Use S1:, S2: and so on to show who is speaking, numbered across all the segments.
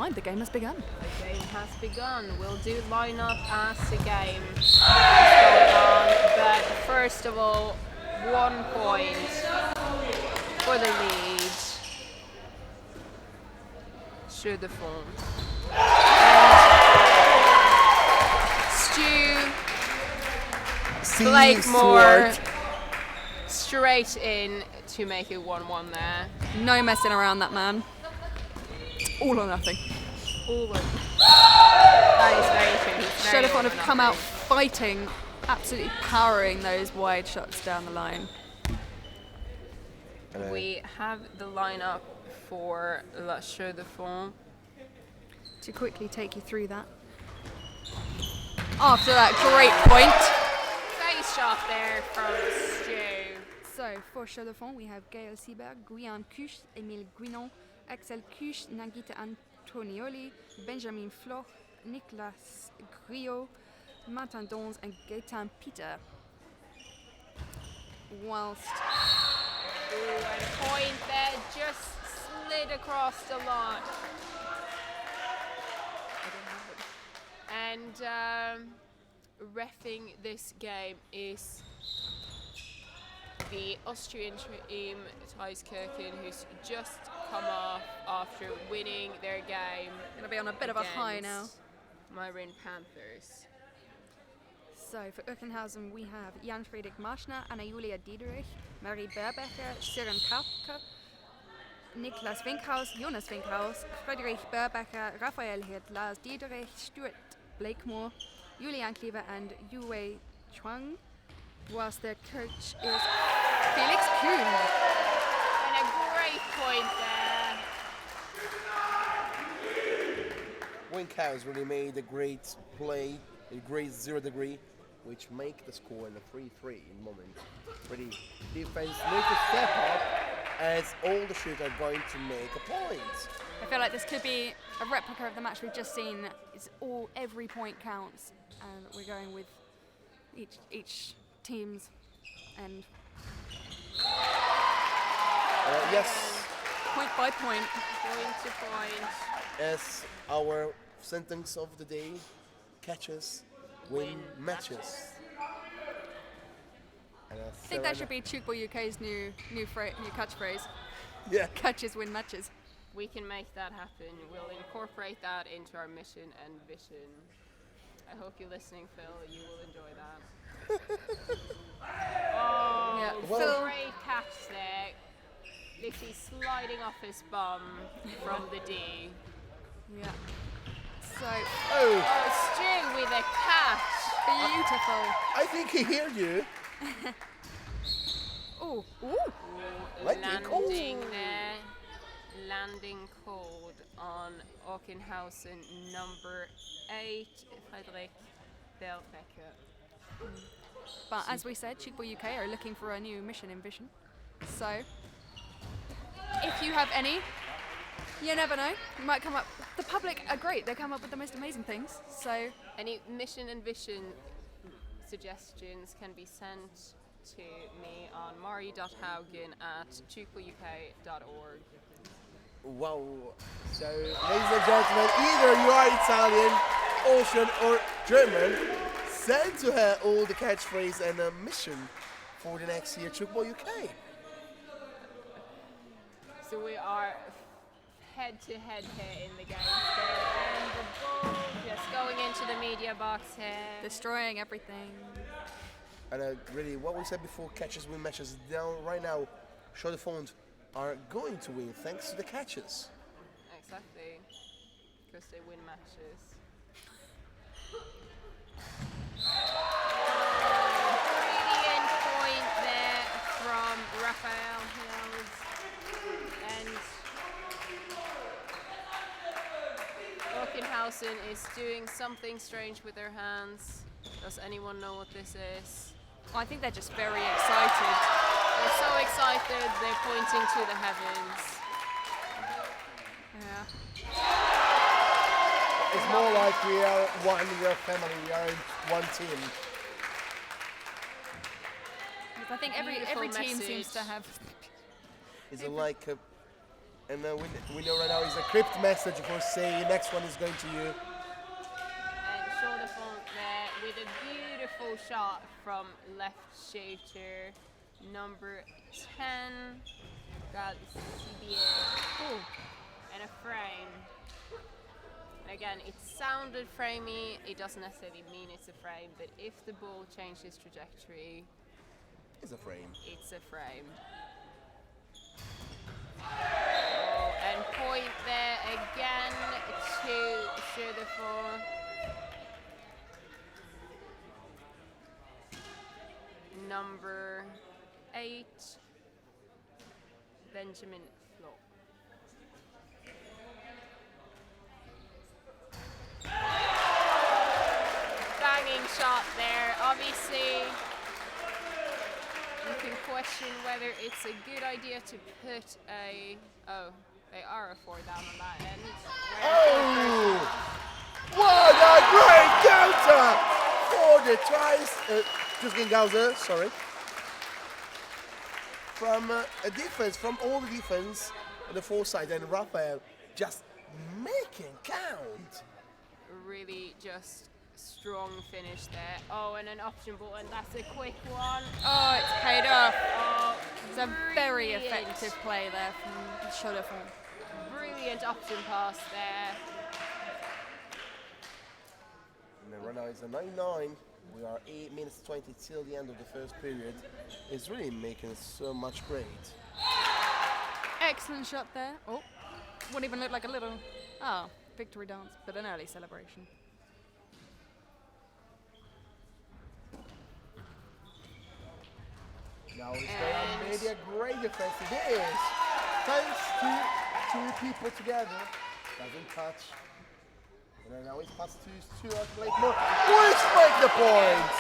S1: mind, the game has begun.
S2: The game has begun. We'll do lineup as the game is going on, but first of all, 1 point for the lead. Chaux-de-Fonds. Stu Blakemore straight in to make it 1-1 there.
S1: No messing around, that man. All or nothing.
S2: All or that is very true.
S1: Chaux-de-Fonds have come out fighting, absolutely powering those wide shots down the line.
S2: We have the lineup for La Chaux-de-Fonds.
S1: To quickly take you through that. After that great point.
S2: Face shot there from Stu.
S1: So for Chaux-de-Fonds we have Gaël Sieberg, Guyan Cuche, Émile Guinon, Axel Cuche, Nagita Antonioli, Benjamin Floch, Nicolas Griot, Martin Dons and Gaëtan Peter. Whilst
S2: and a point there just slid across the line. And reffing this game is the Austrian team Tchoukball, who's just come off after winning their game.
S1: Gonna be on a bit of a high now.
S2: Marin Panthers.
S1: So for Oeckinghausen we have Jan Friedrich Marschner, Anna Julia Diederich, Marie Berbecher, Sören Karpke, Niklas Winkhaus, Jonas Winkhaus, Friedrich Berbecher, Raphael Hirt, Lars Diederich, Stuart Blakemore, Julian Klever and Yue Chuang, whilst their coach is Felix Kuhn.
S2: And a great point there.
S3: Winkhaus really made a great play, a great 0 degree, which make the score in a 3-3 in the moment. Pretty defense need to step up as all the shooters are going to make a point.
S1: I feel like this could be a replica of the match we've just seen. It's every point counts, and we're going with each team's end.
S3: Yes.
S1: Point by point.
S2: Point to point.
S3: As our sentence of the day, catches win matches. And
S1: I think that should be Tchoukball UK's new catchphrase.
S3: Yeah.
S1: Catches win matches.
S2: We can make that happen. We'll incorporate that into our mission and vision. I hope you're listening, Phil. You will enjoy that. Oh,
S1: yeah.
S3: Well,
S2: great catch there. Literally sliding off his bum from the D.
S1: Yeah. So.
S2: Oh, Stu with a catch.
S1: Beautiful.
S3: I think he heard you.
S1: Ooh.
S2: Landing there. Landing code on Oeckinghausen number 8, Friedrich Berbecher.
S1: But as we said, Tchoukball UK are looking for a new mission and vision. So, if you have any, you never know. You might come up. The public are great. They come up with the most amazing things. So,
S2: any mission and vision suggestions can be sent to me on mari.haugen@tchoukballuk.org.
S3: Wow. So, ladies and gentlemen, either you are Italian, Austrian, or German, send to her all the catchphrase and a mission for the next year Tchoukball UK.
S2: So we are head to head here in the game. And the ball just going into the media box here.
S1: Destroying everything.
S3: And really, what we said before, catches win matches. Now, right now, Chaux-de-Fonds are going to win thanks to the catches.
S2: Exactly, because they win matches. Brilliant point there from Raphael Hills. And Oeckinghausen is doing something strange with their hands. Does anyone know what this is?
S1: I think they're just very excited.
S2: They're so excited, they're pointing to the heavens.
S1: Yeah.
S3: It's more like we are one, we are family, we are one team.
S1: I think every team seems to have.
S3: Is it like And we know right now is a crypt message for say next one is going to you.
S2: And Chaux-de-Fonds there with a beautiful shot from left shooter, number 10. Got CBA. And a frame. And again, it sounded framey. It doesn't necessarily mean it's a frame, but if the ball changes trajectory,
S3: It's a frame.
S2: it's a frame. Oh, and point there again to Chaux-de-Fonds. Number 8, Benjamin Flo. Banging shot there. Obviously, you can question whether it's a good idea to put a... Oh, they are a 4 down on that end.
S3: Oh! What a great counter for the twice. Oeckinghausen, sorry. From a defense, from all the defense on the 4 side, and Raphael just making count.
S2: Really just strong finish there. Oh, and an option ball, and that's a quick one.
S1: Oh, it's paid off.
S2: Oh,
S1: It's a very
S2: brilliant.
S1: effective play there from Chaux-de-Fonds.
S2: Brilliant option pass there.
S3: And then right now it's a 9-9. We are 8 minutes 20 till the end of the first period. It's really making so much great.
S1: Excellent shot there. Oh, wouldn't even look like a little, victory dance, but an early celebration.
S3: Now it's made a great defense. It is. Thanks to two people together. Doesn't touch. And then now it's past to Blakemore. Which break the points.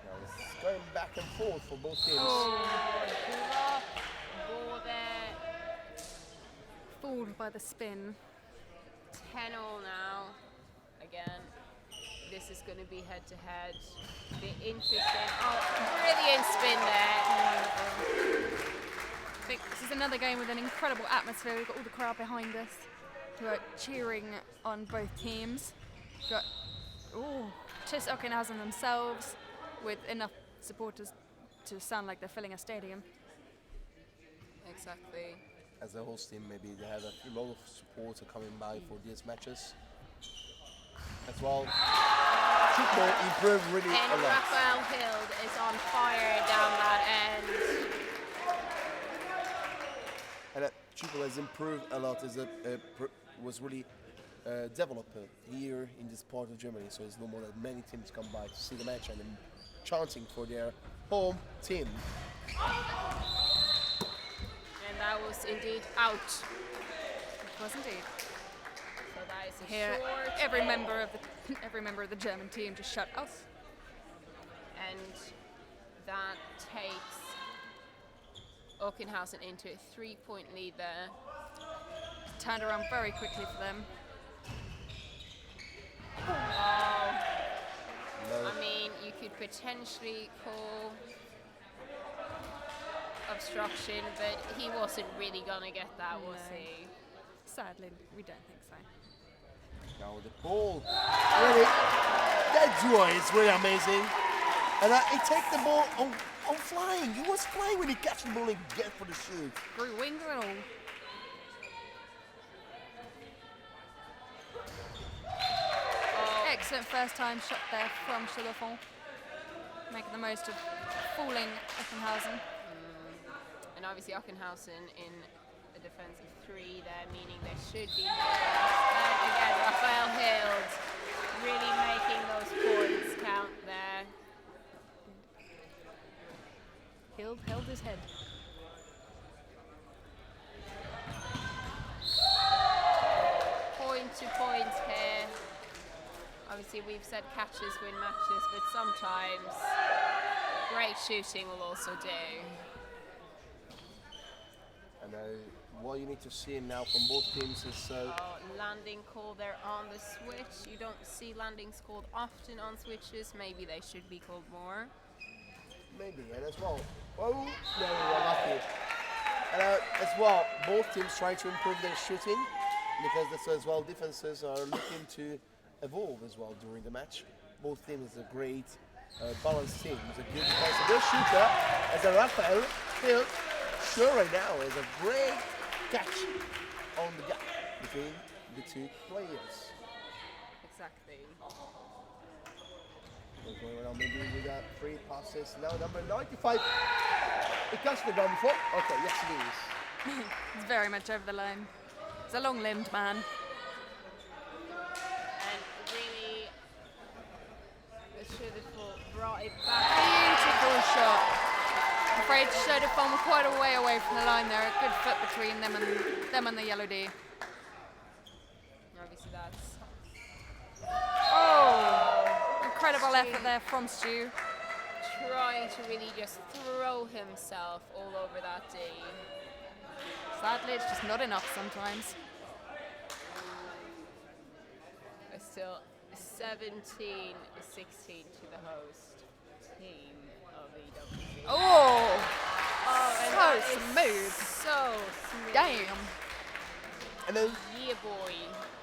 S3: Now it's going back and forth for both teams.
S2: Block, ball there.
S1: Fooled by the spin.
S2: 10-all now. Again, this is going to be head-to-head. The interesting, brilliant spin there.
S1: I think this is another game with an incredible atmosphere. We've got all the crowd behind us who are cheering on both teams. We've got TuS Oeckinghausen themselves with enough supporters to sound like they're filling a stadium.
S2: Exactly.
S3: As a host team, maybe they have a lot of supporters coming by for these matches. As well, Tchoukball improved really
S2: And
S3: a lot.
S2: Raphael Hild is on fire down that end.
S3: And Tchoukball has improved a lot. Was really developed here in this part of Germany. So it's no more that many teams come by to see the match and chanting for their home team.
S2: And that was indeed out.
S1: It was indeed.
S2: So that is a
S1: Here,
S2: short.
S1: every member of the German team just shut us.
S2: And that takes Oeckinghausen into a 3-point lead there.
S1: Turned around very quickly for them.
S2: Oh,
S3: No.
S2: I mean, you could potentially call obstruction, but he wasn't really gonna get that, was
S1: No.
S2: he?
S1: Sadly, we don't think so.
S3: Now the ball, really, that duo is really amazing. And he takes the ball on flying. He was flying when he catch the ball and get for the shoot.
S1: Grew wings and all. Excellent first time shot there from Chaux-de-Fonds. Making the most of fooling Oeckinghausen.
S2: And obviously Oeckinghausen in a defensive 3 there, meaning there should be more. And again, Raphael Hild really making those points count there.
S1: Hild held his head.
S2: Point to point here. Obviously we've said catches win matches, but sometimes great shooting will also do.
S3: And what you need to see now from both teams is
S2: Landing call there on the switch. You don't see landings called often on switches. Maybe they should be called more.
S3: maybe, and as well. Oh, no, we were lucky. And as well, both teams trying to improve their shooting because that's as well defenses are looking to evolve as well during the match. Both teams is a great balanced team. It's a good defense, a good shooter. As a Rafael Field, sure right now is a great catch on the gap between the two players.
S2: Exactly.
S3: Maybe we got 3 passes now. Number 95. It touched the ground before? Okay, yes it is.
S1: It's very much over the line. It's a long-limbed man.
S2: And really, the Chaux-de-Fonds brought it back.
S1: Beautiful shot. I'm afraid Chaux-de-Fonds were quite a way away from the line there. A good foot between them and the yellow D.
S2: Obviously that's...
S1: Oh! Incredible effort there from Stu.
S2: trying to really just throw himself all over that D.
S1: Sadly, it's just not enough sometimes.
S2: It's still 17-16 to the host team of EWC.
S1: Oh!
S2: and
S1: So
S2: that is
S1: smooth.
S2: So smooth.
S1: Damn.
S3: And then
S2: Yeah, boy.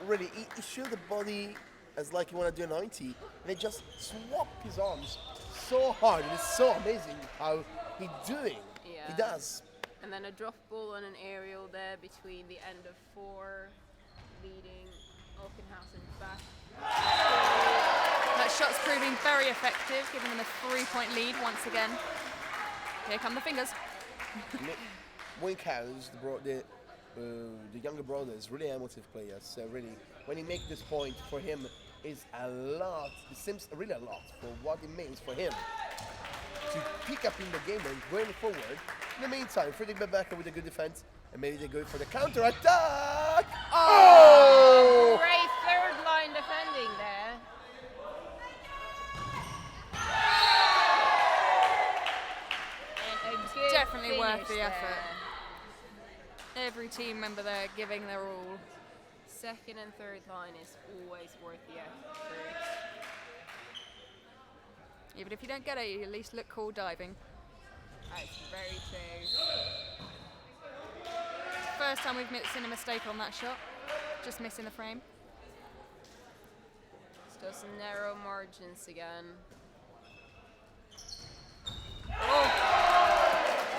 S3: really, he showed the body as like you want to do a 90, and they just swap his arms so hard. And it's so amazing how he doing.
S2: Yeah.
S3: He does.
S2: And then a drop ball on an aerial there between the end of 4, leading Oeckinghausen back.
S1: That shot's proving very effective, giving them a 3-point lead once again. Here come the fingers.
S3: Winkhouse, the younger brother, is really emotive player. So really, when he makes this point, for him is a lot. It seems really a lot for what it means for him to pick up in the game and going forward. In the meantime, Friedrich Bebecker with a good defense, and maybe they go for the counter attack. Oh!
S2: Great third line defending there. And a good
S1: Definitely worth
S2: finish
S1: the
S2: there.
S1: effort. Every team member there giving their all.
S2: Second and third line is always worth the effort.
S1: Even if you don't get it, you at least look cool diving.
S2: That's very true.
S1: First time we've seen a mistake on that shot. Just missing the frame.
S2: It's those narrow margins again.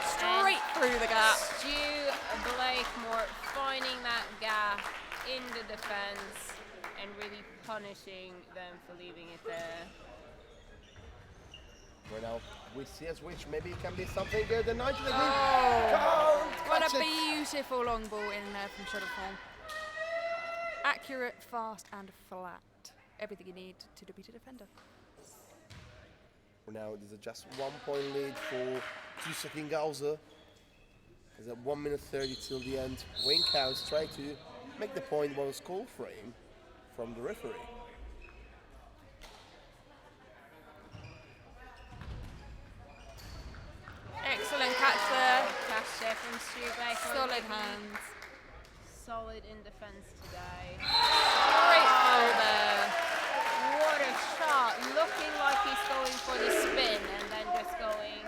S1: Straight through the gap.
S2: Stu Blakemore finding that gap in the defense and really punishing them for leaving it there.
S3: Right now, we see a switch. Maybe it can be something good. The 90 degree.
S1: Oh.
S3: Can't
S1: What
S3: catch
S1: a
S3: it.
S1: beautiful long ball in there from Chaux-de-Fonds. Accurate, fast, and flat. Everything you need to defeat a defender.
S3: For now, there's a just 1 point lead for TuS Oeckinghausen. There's at 1 minute 30 till the end. Winkhouse tried to make the point while call frame from the referee.
S1: Excellent catch there.
S2: Catch there from Stu Blakemore.
S1: Solid hands.
S2: Solid in defense today.
S1: Great throw there.
S2: What a shot. Looking like he's going for the spin and then just going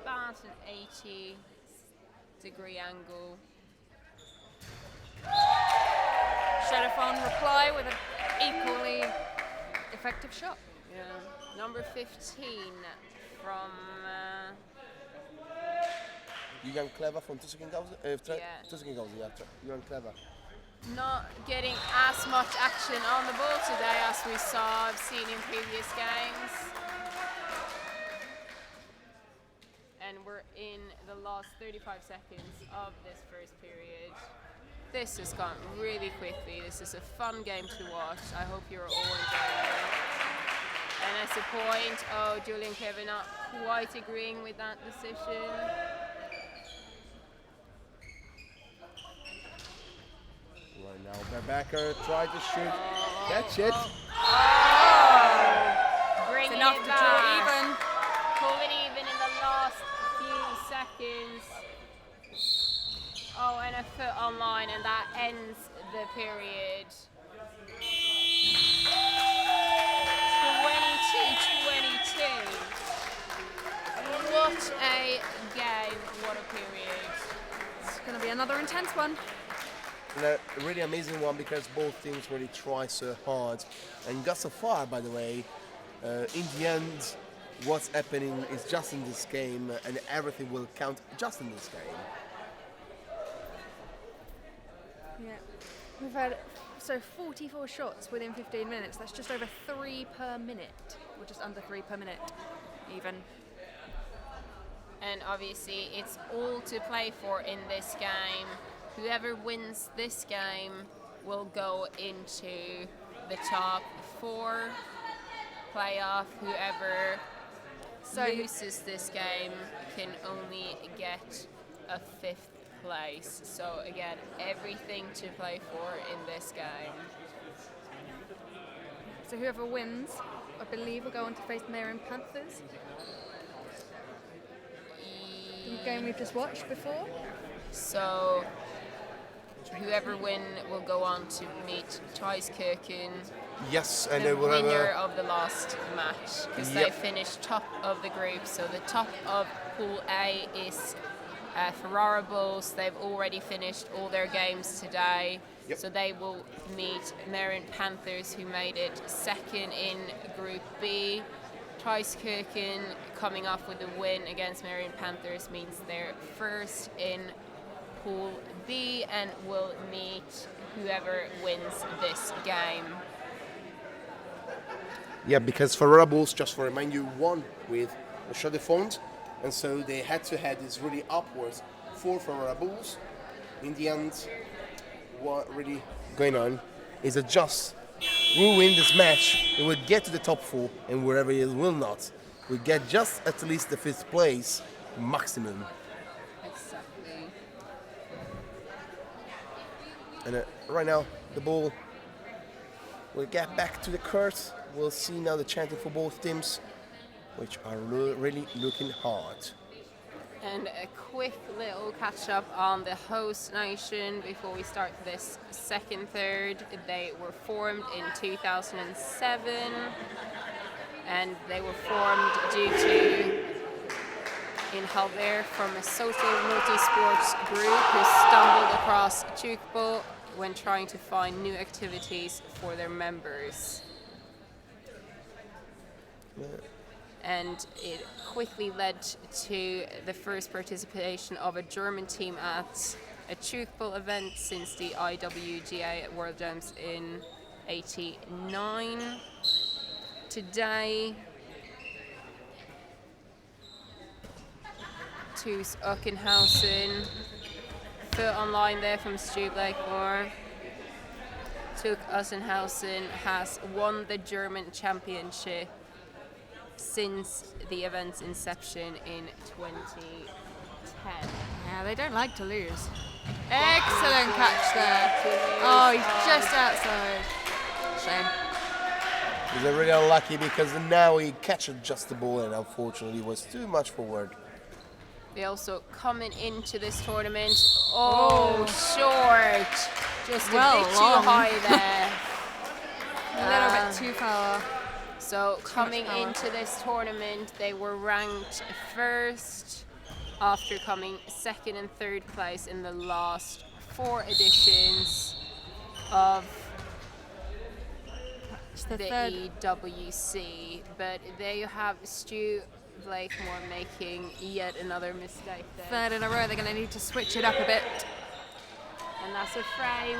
S2: about an 80-degree angle.
S1: Chaux-de-Fonds reply with an equally effective shot.
S2: Yeah. Number 15 from
S3: Julian Clever from TuS Oeckinghausen.
S2: Yeah.
S3: TuS Oeckinghausen, yeah. Julian Clever.
S2: not getting as much action on the ball today as we have seen in previous games. And we're in the last 35 seconds of this first period. This has gone really quickly. This is a fun game to watch. I hope you're all enjoying it. And at the point, Julian Kevin not quite agreeing with that decision.
S3: Right now, Bebecker tried to shoot. Catch it.
S2: Bring
S1: It's
S2: it
S1: enough to
S2: back.
S1: draw even.
S2: Pull it even in the last few seconds. Oh, and a foot online, and that ends the period. 22-22. What a game, what a period.
S1: It's going to be another intense one.
S3: And a really amazing one because both teams really try so hard and got so far, by the way. In the end, what's happening is just in this game and everything will count just in this game.
S1: Yeah. We've had 44 shots within 15 minutes. That's just over 3 per minute, or just under 3 per minute, even.
S2: And obviously, it's all to play for in this game. Whoever wins this game will go into the top 4 playoff. Whoever loses this game can only get a 5th place. So again, everything to play for in this game.
S1: So whoever wins, I believe, will go on to face Marion Panthers. The game we've just watched before.
S2: So whoever wins will go on to meet Chaux-de-Fonds,
S3: Yes, and
S2: the
S3: they will have
S2: winner
S3: a...
S2: of the last match, because
S3: Yep.
S2: they finished top of the group. So the top of Pool A is Ferrara Bulls. They've already finished all their games today.
S3: Yep.
S2: So they will meet Marion Panthers, who made it second in Group B. Chaux-de-Fonds coming off with a win against Marion Panthers means they're first in Pool B and will meet whoever wins this game.
S3: Yeah, because Ferrara Bulls, just to remind you, won with the Chaux-de-Fonds, and so they head-to-head is really upwards for Ferrara Bulls. In the end, what really going on is that just who win this match, it will get to the top 4, and wherever it will not, will get just at least the 5th place maximum.
S2: Exactly.
S3: And right now, the ball will get back to the court. We'll see now the chanting for both teams, which are really looking hard.
S2: And a quick little catch up on the host nation before we start this second third. They were formed in 2007, and they were formed due to Inhalver from a social multi-sports group who stumbled across Tchoukball when trying to find new activities for their members. And it quickly led to the first participation of a German team at a Tchoukball event since the IWGA World Jams in '89. Today, TuS Oeckinghausen, foot online there from Stu Blakemore. TuS Oeckinghausen has won the German championship since the event's inception in 2010.
S1: Yeah, they don't like to lose. Excellent catch there. Oh, he's just outside. Shame.
S3: He's really unlucky because now he catches just the ball and unfortunately was too much forward.
S2: They also coming into this tournament. Oh, short. Just a
S1: Well,
S2: bit too
S1: long.
S2: high there.
S1: A little bit too far.
S2: So coming
S1: power.
S2: into this tournament, they were ranked first after coming second and third place in the last 4 editions of
S1: It's the
S2: the
S1: third.
S2: EWC. But there you have Stu Blakemore making yet another mistake there.
S1: Third in a row, they're going to need to switch it up a bit.
S2: And that's a frame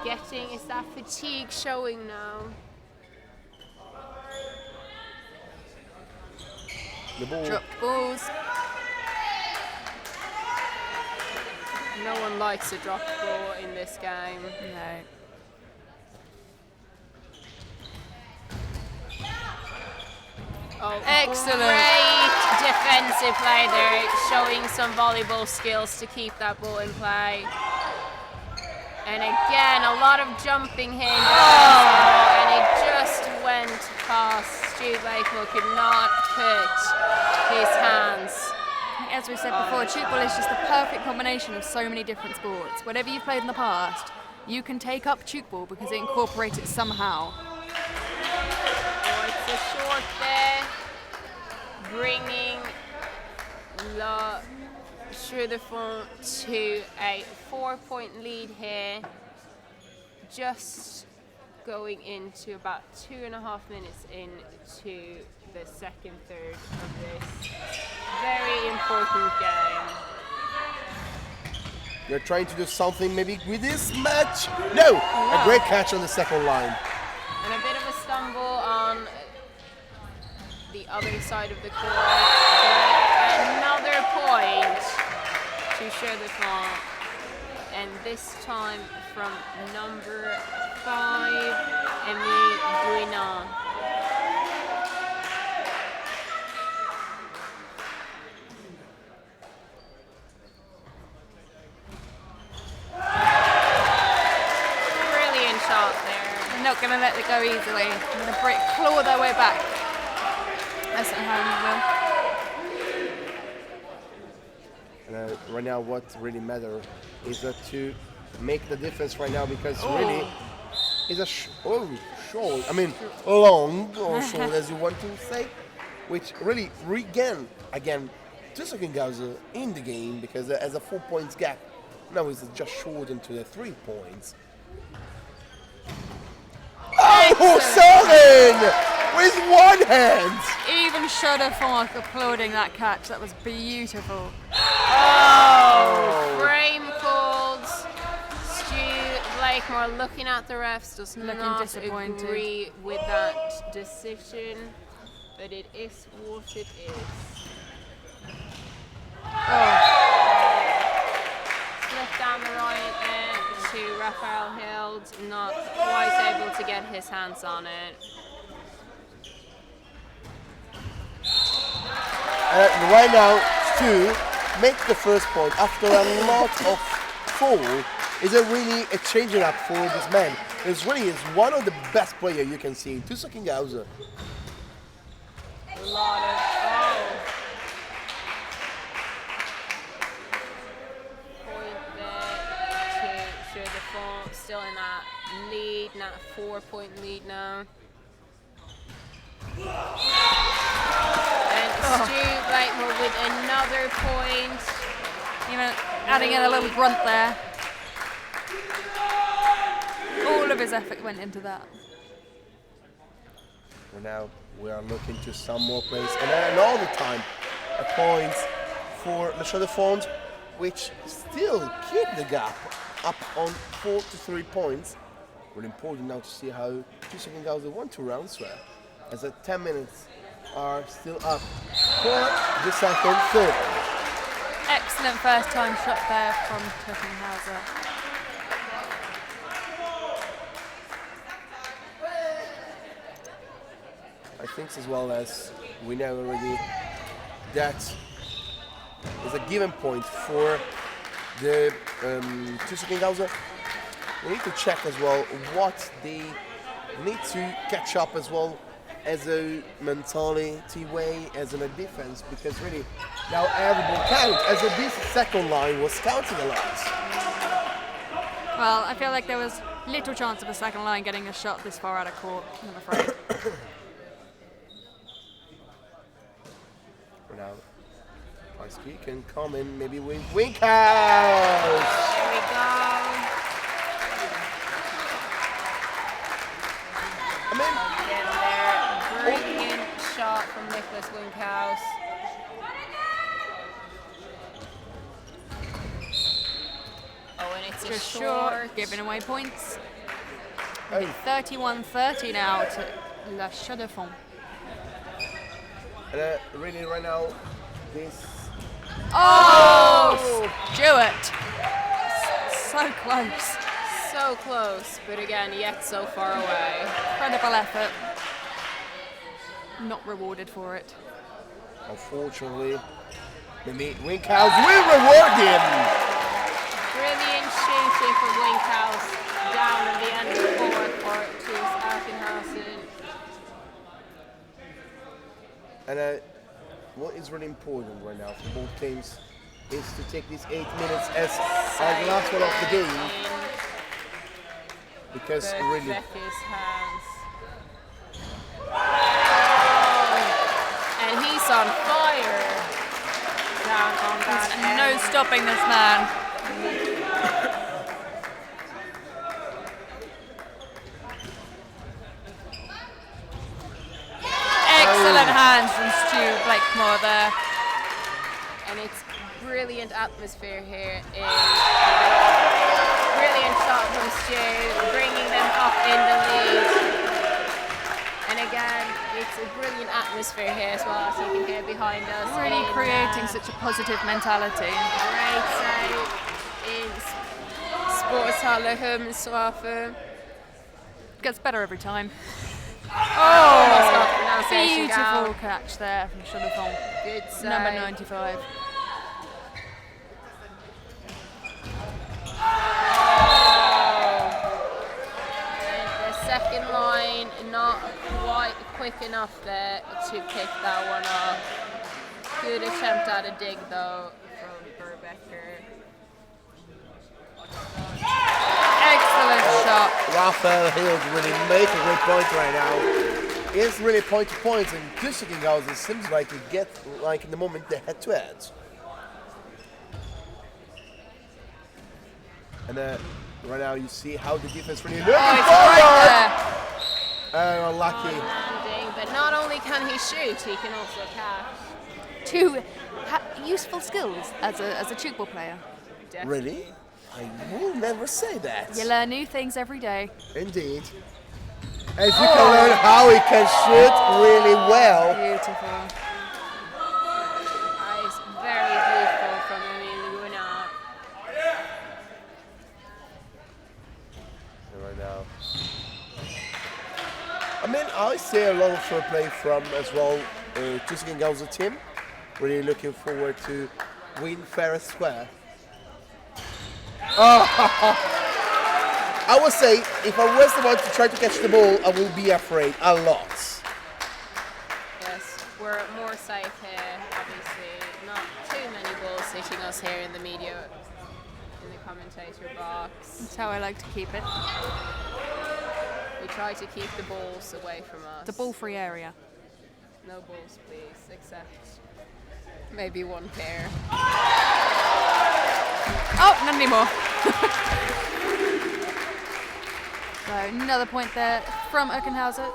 S2: getting, is that fatigue showing now?
S3: The ball.
S1: Drop balls.
S2: No one likes a drop ball in this game.
S1: No.
S2: Oh,
S1: Excellent.
S2: Great defensive play there, showing some volleyball skills to keep that ball in play. And again, a lot of jumping here. And it just went past. Stu Blakemore could not put his hands
S1: think, as we said before, Tchoukball is just the perfect combination of so many different sports. Whatever you've played in the past, you can take up Tchoukball because it incorporates it somehow.
S2: Oh, it's a short there, bringing Le Chaux-de-Fonds to a 4-point lead here. Just going into about 2.5 minutes into the second third of this very important game.
S3: You're trying to do something maybe with this match. No, a great catch on the second line.
S2: And a bit of a stumble on the other side of the court. But another point to Chaux-de-Fonds. And this time from number 5, Emile Guinan. Brilliant shot there.
S1: They're not going to let it go easily. They're going to claw their way back. That's not how you will.
S3: And right now, what really matters is that to make the difference right now, because really is a short. I mean, long or short as you want to say, which really regain again TuS Oeckinghausen in the game because as a 4 points gap. Now it's just shortened to the 3 points. Oh, Søren! With one hand!
S1: Even Chaux-de-Fonds applauding that catch. That was beautiful.
S2: Oh, frame called. Stu Blakemore looking at the refs, does not
S1: disappointed.
S2: agree with that decision, but it is what it is. Slip down the right there to Raphael Hild, not quite able to get his hands on it.
S3: Right now, Stu make the first point after a lot of fall. Is it really a changing up for this man? It's really is one of the best players you can see. TuS Oeckinghausen.
S2: A lot of point there to Chaux-de-Fonds, still in that lead, not a 4-point lead now. And Stu Blakemore with another point.
S1: Even adding in a little grunt there. All of his effort went into that.
S3: And now we are looking to some more plays. And all the time, a point for the Chaux-de-Fonds, which still keep the gap up on 4 to 3 points. Really important now to see how TuS Oeckinghausen want to round were, as the 10 minutes are still up for the second third.
S1: Excellent first time shot there from Oeckinghausen.
S3: I think as well as we know already that is a given point for the TuS Oeckinghausen. We need to check as well what they need to catch up as well as a mentality way, as in a defense, because really now every ball counts, as if this second line was counting a lot.
S1: Well, I feel like there was little chance of a second line getting a shot this far out of court, I'm afraid.
S3: Now, Paisky can come in maybe with Winkhouse.
S2: There we go.
S3: I mean,
S2: Again there, brilliant shot from Nicholas Winkhouse. Oh, and it's
S1: Just
S2: a
S1: short, giving away points.
S3: oh,
S1: 31-30 now to La Chaux-de-Fonds.
S3: and really right now, this.
S1: Oh! Jewett! So close.
S2: So close, but again, yet so far away.
S1: Incredible effort. Not rewarded for it.
S3: Unfortunately, maybe Winkhouse will reward him.
S2: Brilliant shooting from Winkhouse down at the end of the fourth for TuS Oeckinghausen.
S3: And what is really important right now for both teams is to take these 8 minutes as the last one of the game. Because really,
S2: Becky's hands. And he's on fire down on that end.
S1: No stopping this man. Excellent hands from Stu Blakemore there.
S2: And it's brilliant atmosphere here. Brilliant shot from Stu, bringing them up in the lead. And again, it's a brilliant atmosphere here as well, as you can hear behind us.
S1: Really creating such a positive mentality.
S2: Right side in Sportshalle Humswafe.
S1: Gets better every time.
S2: Almost got the pronunciation
S1: Beautiful
S2: down.
S1: catch there from Chaux-de-Fonds.
S2: Good save.
S1: Number 95.
S2: The second line not quite quick enough there to pick that one off. Good attempt at a dig though from Berbecker.
S1: Excellent shot.
S3: Raphael Hill really make a great point right now. It's really point to point, and Oeckinghausen seems like it get like in the moment the head to head. And right now you see how the defense really looking
S1: Right there.
S3: unlucky.
S2: Landing, but not only can he shoot, he can also catch.
S1: Two useful skills as a Tchoukball player.
S2: Definitely.
S3: Really? I will never say that.
S1: You learn new things every day.
S3: Indeed. As you can learn how he can shoot really well.
S1: Beautiful.
S2: It's very beautiful from Emil Luna.
S3: Right now. I mean, I see a lot of fair play from as well Oeckinghausen team. Really looking forward to win fair and square. I would say if I was the one to try to catch the ball, I will be afraid a lot.
S2: Yes, we're more safe here, obviously. Not too many balls hitting us here in the media, in the commentator box.
S1: That's how I like to keep it.
S2: We try to keep the balls away from us.
S1: The ball-free area.
S2: No balls, please, except maybe one pair.
S1: Oh, not anymore. So another point there from Oeckinghausen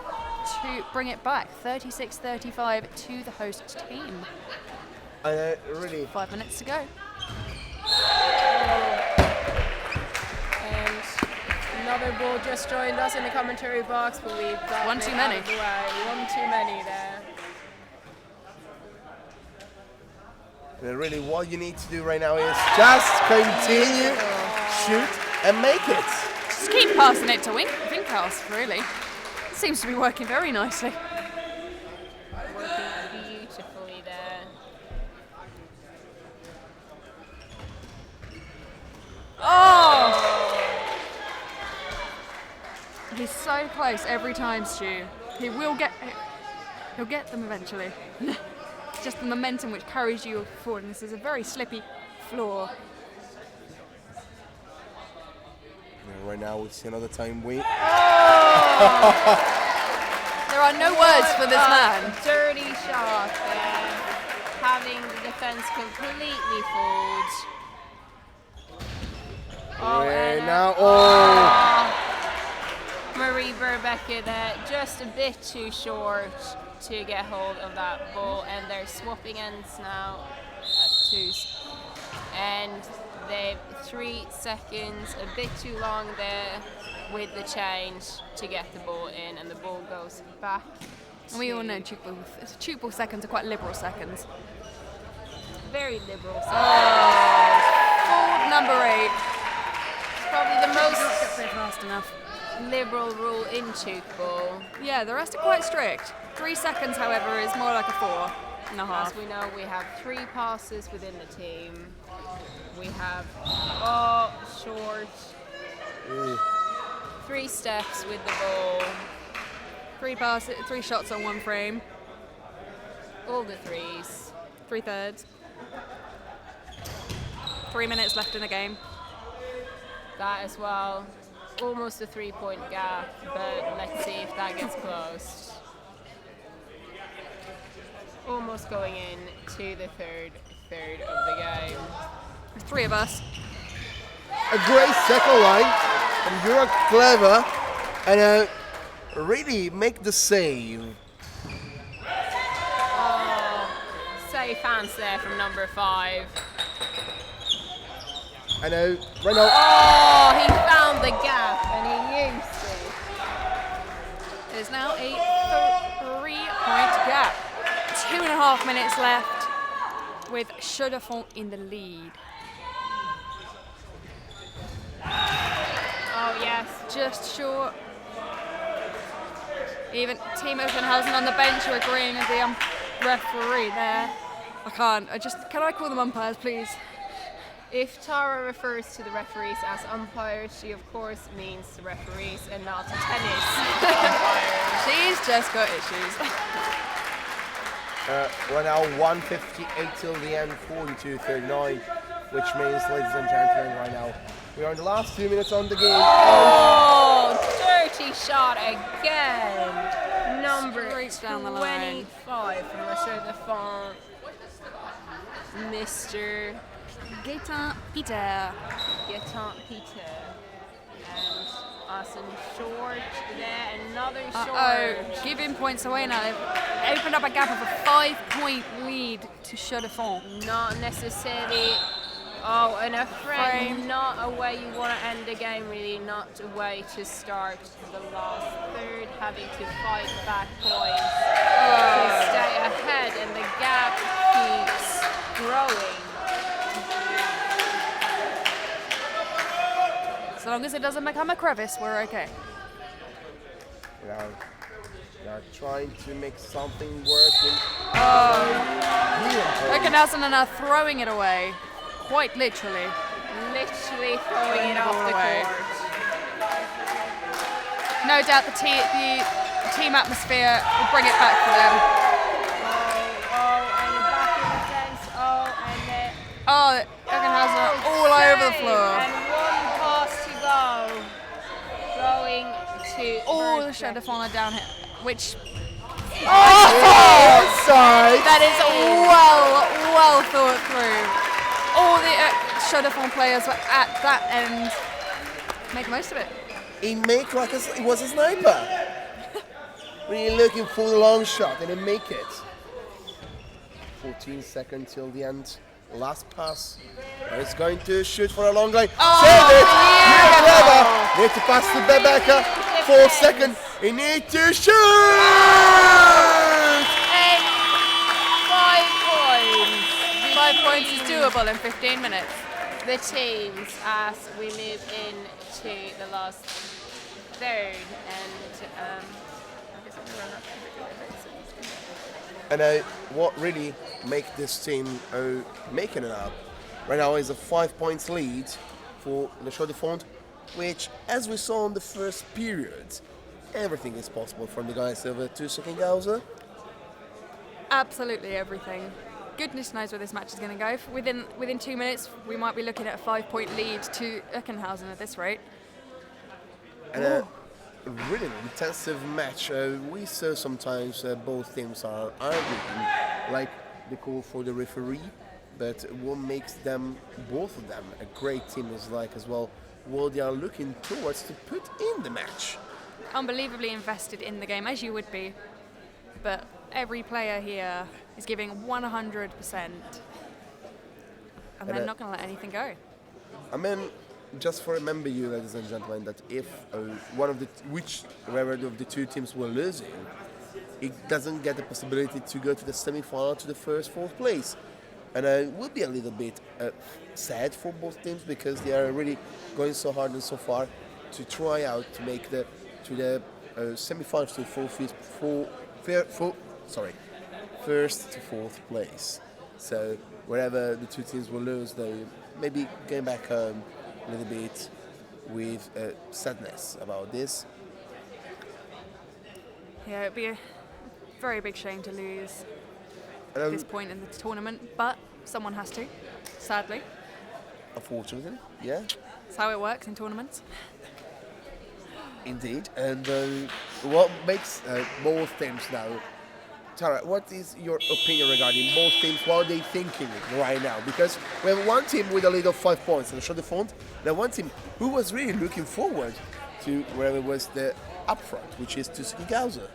S1: to bring it back 36-35 to the host team.
S3: Really.
S1: 5 minutes to go.
S2: And another ball just joined us in the commentary box, but we've got
S1: One
S2: it
S1: too
S2: out
S1: many.
S2: of the way. One too many there.
S3: Really, what you need to do right now is just continue, shoot, and make it.
S1: Just keep passing it to Winkhouse, really. It seems to be working very nicely.
S2: Working beautifully there.
S1: Oh! He's so close every time, Stu. He'll get them eventually. Just the momentum which carries you forward, and this is a very slippy floor.
S3: And right now we see another time win.
S1: There are no words for this man.
S2: Dirty shot there, having the defense completely fooled.
S3: And now,
S2: Marie Berbecker there, just a bit too short to get hold of that ball, and they're swapping ends now at TuS. And they've 3 seconds, a bit too long there with the change to get the ball in, and the ball goes back.
S1: And we all know Tchoukball seconds are quite liberal seconds.
S2: Very liberal.
S1: Forward number 8.
S2: It's probably the most
S1: Fast enough.
S2: liberal rule in Tchoukball.
S1: Yeah, the rest are quite strict. 3 seconds, however, is more like a 4.5.
S2: As we know, we have 3 passes within the team. We have short. 3 steps with the ball.
S1: 3 passes, 3 shots on 1 frame.
S2: All the threes.
S1: 3/3. 3 minutes left in the game.
S2: That as well. Almost a 3-point gap, but let's see if that gets closed. Almost going in to the third of the game.
S1: 3 of us.
S3: A great second line, and you're clever, and really make the save.
S2: Safe hands there from number 5.
S3: I know, right now.
S2: Oh, he found the gap and he used it.
S1: It is now a 3-point gap. 2.5 minutes left with Chaux-de-Fonds in the lead.
S2: Oh, yes.
S1: Just short. Even Team Oeckinghausen on the bench are agreeing with the referee there. Can I call them umpires, please?
S2: If Tara refers to the referees as umpires, she of course means the referees and not tennis umpires.
S1: She's just got issues.
S3: We're now 1:58 till the end, 42-39, which means, ladies and gentlemen, right now we are in the last 2 minutes on the game.
S2: Oh, dirty shot again. Number
S1: Straight down the line.
S2: 25 from the Chaux-de-Fonds, Mr.
S1: Gaetan Peter.
S2: Gaetan Peter. And Austin short there, another short.
S1: Giving points away now. They've opened up a gap of a 5-point lead to Chaux-de-Fonds.
S2: Not necessarily. Oh, and a frame.
S1: Frame.
S2: Not a way you want to end the game, really. Not a way to start the last third, having to fight back points to stay ahead, and the gap keeps growing.
S1: As long as it doesn't become a crevice, we're okay.
S3: We are trying to make something work.
S1: Oeckinghausen are now throwing it away, quite literally.
S2: Literally throwing it off the
S1: away.
S2: court.
S1: No doubt the team atmosphere will bring it back for them.
S2: And back in the fence.
S1: Oeckinghausen are all over the floor.
S2: And one pass to go. Going to
S1: All the
S2: Bergbeck.
S1: Chaux-de-Fonds are down here, which
S3: Outside.
S1: that is well thought through. All the Chaux-de-Fonds players were at that end. Make the most of it.
S3: He make like he was a sniper. Really looking for the long shot and he make it. 14 seconds till the end. Last pass. He's going to shoot for a long line. Save it! You're clever! Need to pass to Bebecker. 4 seconds. He need to shoot!
S2: And 5 points.
S1: 5 points is doable in 15 minutes.
S2: The teams as we move into the last third,
S3: And what really make this team making it up right now is a 5 points lead for the Chaux-de-Fonds, which, as we saw in the first period, everything is possible from the guys over TuS Oeckinghausen.
S1: Absolutely everything. Goodness knows where this match is going to go. Within 2 minutes, we might be looking at a 5-point lead to Oeckinghausen at this rate.
S3: And a really intensive match. We saw sometimes both teams are arguing, like the call for the referee, but what makes them, both of them, a great team is like as well what they are looking towards to put in the match.
S1: Unbelievably invested in the game, as you would be. But every player here is giving 100%. And they're not going to let anything go.
S3: I mean, just for remember you, ladies and gentlemen, that if whichever of the two teams were losing, it doesn't get the possibility to go to the semi-final to the fourth place. And it will be a little bit sad for both teams because they are really going so hard and so far to try out to make the semi-finals to first to fourth place. So wherever the two teams will lose, they maybe going back home a little bit with sadness about this.
S1: Yeah, it'd be a very big shame to lose. at this point in the tournament, but someone has to, sadly.
S3: Unfortunately, yeah.
S1: That's how it works in tournaments.
S3: Indeed. And what makes both teams now? Tara, what is your opinion regarding both teams? What are they thinking right now? Because we have one team with a lead of 5 points in Chaux-de-Fonds, and one team who was really looking forward to where it was the upfront, which is TuS Oeckinghausen.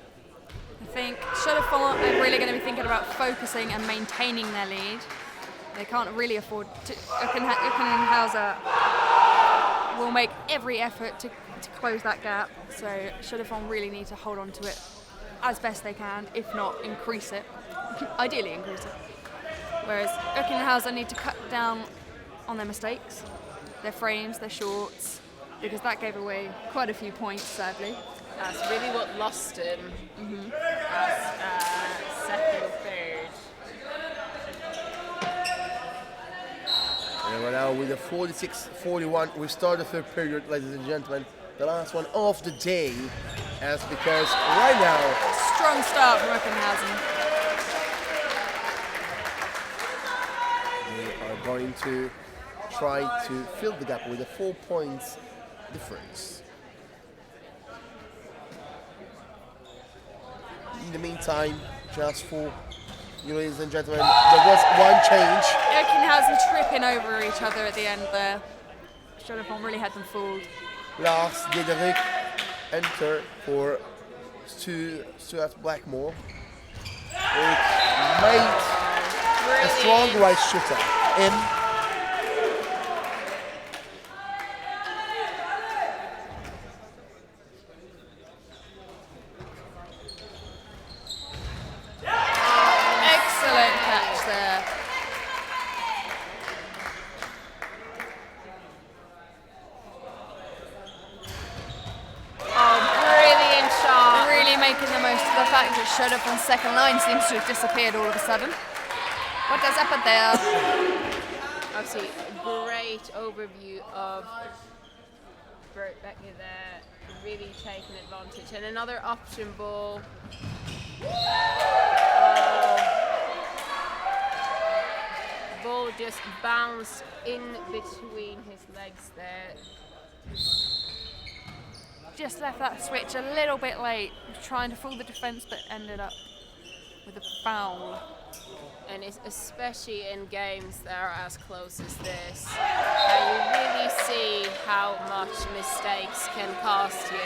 S1: I think Chaux-de-Fonds are really going to be thinking about focusing and maintaining their lead. They can't really afford to. Oeckinghausen will make every effort to close that gap. So Chaux-de-Fonds really need to hold on to it as best they can, if not increase it. Ideally increase it. Whereas Oeckinghausen need to cut down on their mistakes, their frames, their shorts, because that gave away quite a few points, sadly.
S2: That's really what lost him as second, third.
S3: And we're now with a 46-41. We start the third period, ladies and gentlemen. The last one of the day, as because right now...
S1: Strong start from Oeckinghausen.
S3: We are going to try to fill the gap with a 4 points difference. In the meantime, just for you, ladies and gentlemen, there was one change.
S1: Oeckinghausen tripping over each other at the end there. Chaux-de-Fonds really had them fooled.
S3: Lars Diederik enter for Stuart Blackmore, which made a strong right shooter in.
S1: Excellent catch there. Making the most of the fact that Chaux-de-Fonds' second line seems to have disappeared all of a sudden. What has happened there?
S2: Obviously, great overview of Bert Becker there, really taking advantage. And another option ball. Ball just bounced in between his legs there.
S1: Just left that switch a little bit late, trying to fool the defence, but ended up with a foul.
S2: And it's especially in games that are as close as this, that you really see how much mistakes can cost you.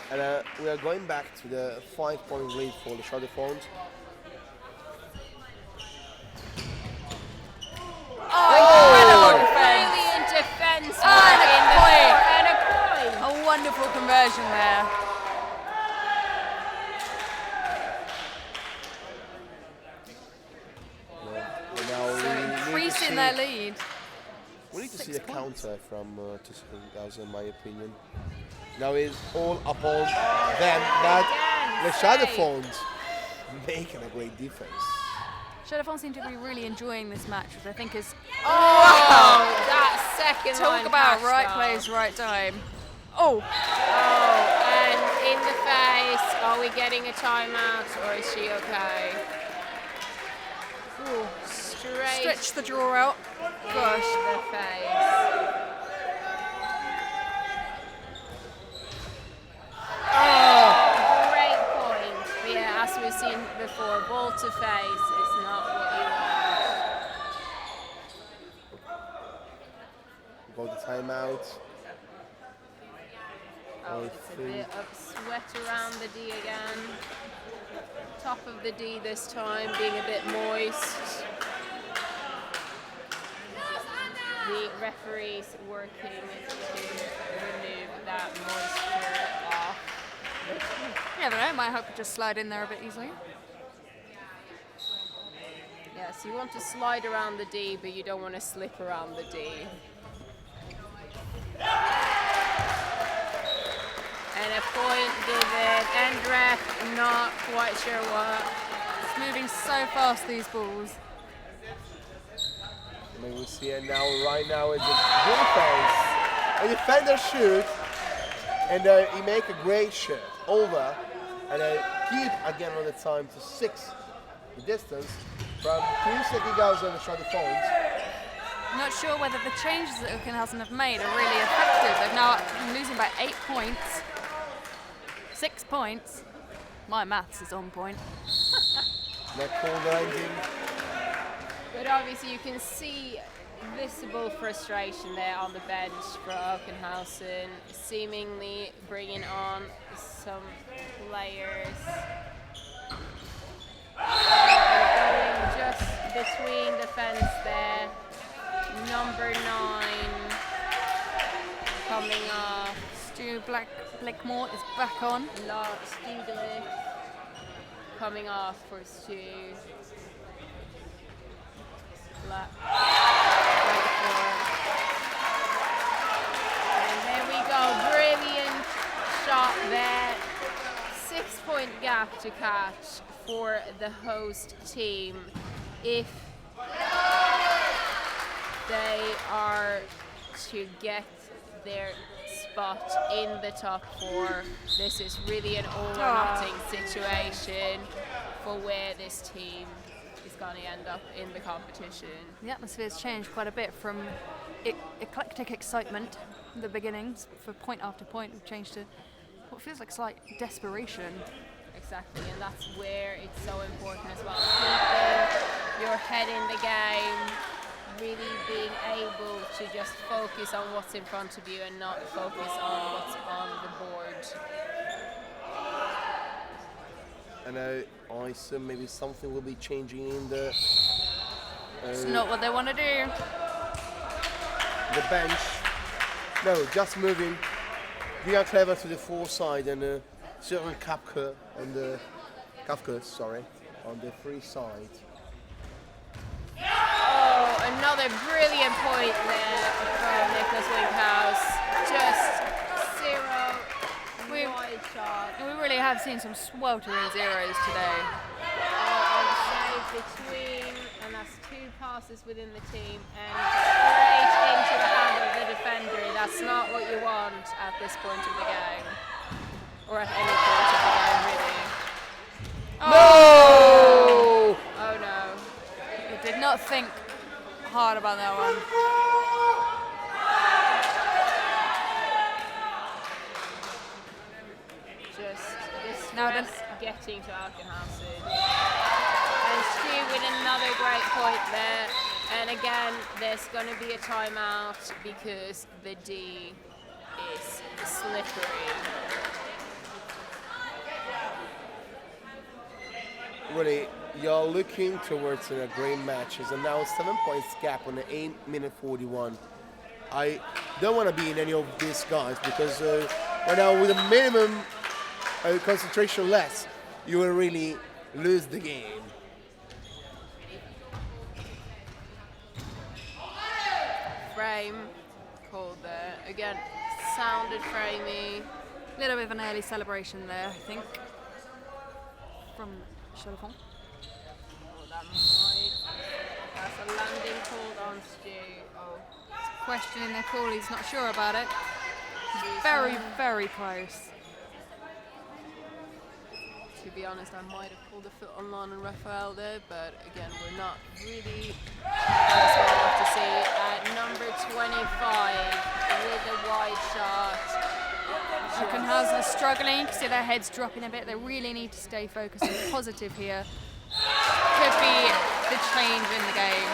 S3: And we are going back to the 5 point lead for the Chaux-de-Fonds.
S1: Incredible defence!
S2: Brilliant defence!
S1: And a point!
S2: A
S1: wonderful conversion there. Increasing their lead.
S3: We need to see a counter from TuS Oeckinghausen, in my opinion. Now it's all upon them, but the Chaux-de-Fonds making a great defense.
S1: Chaux-de-Fonds seem to be really enjoying this match, which I think is...
S2: Wow! That second
S1: Talk about right place, right time.
S2: Oh, and in the face. Are we getting a timeout, or is she okay? Ooh, straight.
S1: Stretch the draw out. Gosh.
S2: The face. Great point. But yeah, as we've seen before, ball to face is not what you want.
S3: Go to timeout.
S2: Oh, it's a bit of sweat around the D again. Top of the D this time, being a bit moist. The referee's working to remove that moisture off.
S1: Yeah, but I might hope to just slide in there a bit easily.
S2: Yes, you want to slide around the D, but you don't want to slip around the D. And a point given, and ref not quite sure what.
S1: It's moving so fast, these balls.
S3: And we see it now, right now, it's a defense. A defender shoot, and he make a great shot over And keep again on the time to 6 the distance from TuS, Oeckinghausen and Chaux-de-Fonds.
S1: Not sure whether the changes that Oeckinghausen have made are really effective. They've now been losing by 8 points. 6 points. My maths is on point.
S3: Net ball landing.
S2: But obviously you can see visible frustration there on the bench for Oeckinghausen, seemingly bringing on some players. Going just between the fence there. Number 9 coming off.
S1: Stu Blackmore is back on.
S2: Stugler coming off for Stu. And there we go, brilliant shot there. 6-point gap to catch for the host team if they are to get their spot in the top 4. This is really an all or nothing situation for where this team is going to end up in the competition.
S1: The atmosphere's changed quite a bit from eclectic excitement in the beginnings for point after point. We've changed to what feels like slight desperation.
S2: Exactly, and that's where it's so important as well. Keeping your head in the game, really being able to just focus on what's in front of you and not focus on what's on the board.
S3: And I assume maybe something will be changing in the
S1: It's not what they want to do.
S3: the bench. No, just moving. Björn Clever to the 4 side and Søren Kapke on the on the 3 side.
S2: Oh, another brilliant point there from Nicholas Winkhouse. Just 0 wide shot.
S1: We really have seen some sweltering zeros today.
S2: On the save between, and that's 2 passes within the team, and straight into the hand of the defender. That's not what you want at this point of the game, or at any point of the game, really.
S3: No!
S2: Oh no.
S1: He did not think hard about that one.
S2: Just this
S1: Now
S2: stress getting to Oeckinghausen. And Stu with another great point there. And again, there's going to be a timeout because the D is slippery.
S3: Really, you're looking towards a great matches, and now 7 points gap on the 8-minute 41. I don't want to be in any of these guys because right now with a minimum concentration less, you will really lose the game.
S2: Frame called there. Again, sounded framey.
S1: A little bit of an early celebration there, I think, from Chaux-de-Fonds.
S2: Oh, that's a landing called on Stu. Oh,
S1: Questioning their call, he's not sure about it. Very, very close.
S2: to be honest, I might have pulled a foot on Lon and Raphael there, but again, we're not really close enough to see. Number 25 with a wide shot.
S1: Oeckinghausen is struggling. You can see their heads dropping a bit. They really need to stay focused and positive here. Could be the change in the game.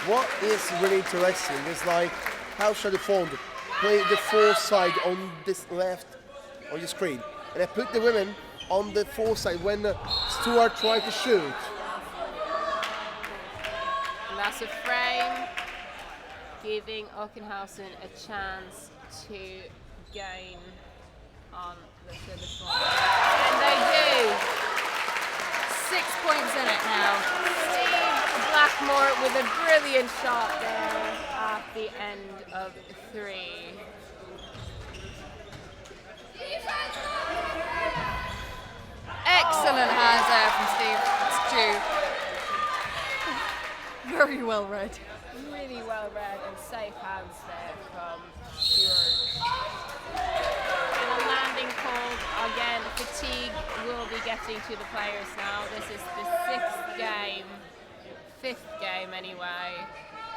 S3: What is really interesting is like how Chaux-de-Fonds play the four side on this left on your screen, and they put the women on the four side when Stuart tried to shoot.
S2: And that's a frame, giving Oeckinghausen a chance to gain on the Chaux-de-Fonds. And they do.
S1: 6 points in it now.
S2: Steve Blackmore with a brilliant shot there at the end of 3.
S1: Excellent hands there from Steve. Stu. Very well read.
S2: Really well read and safe hands there from Stuart. And a landing cold. Again, fatigue will be getting to the players now. This is the fifth game anyway,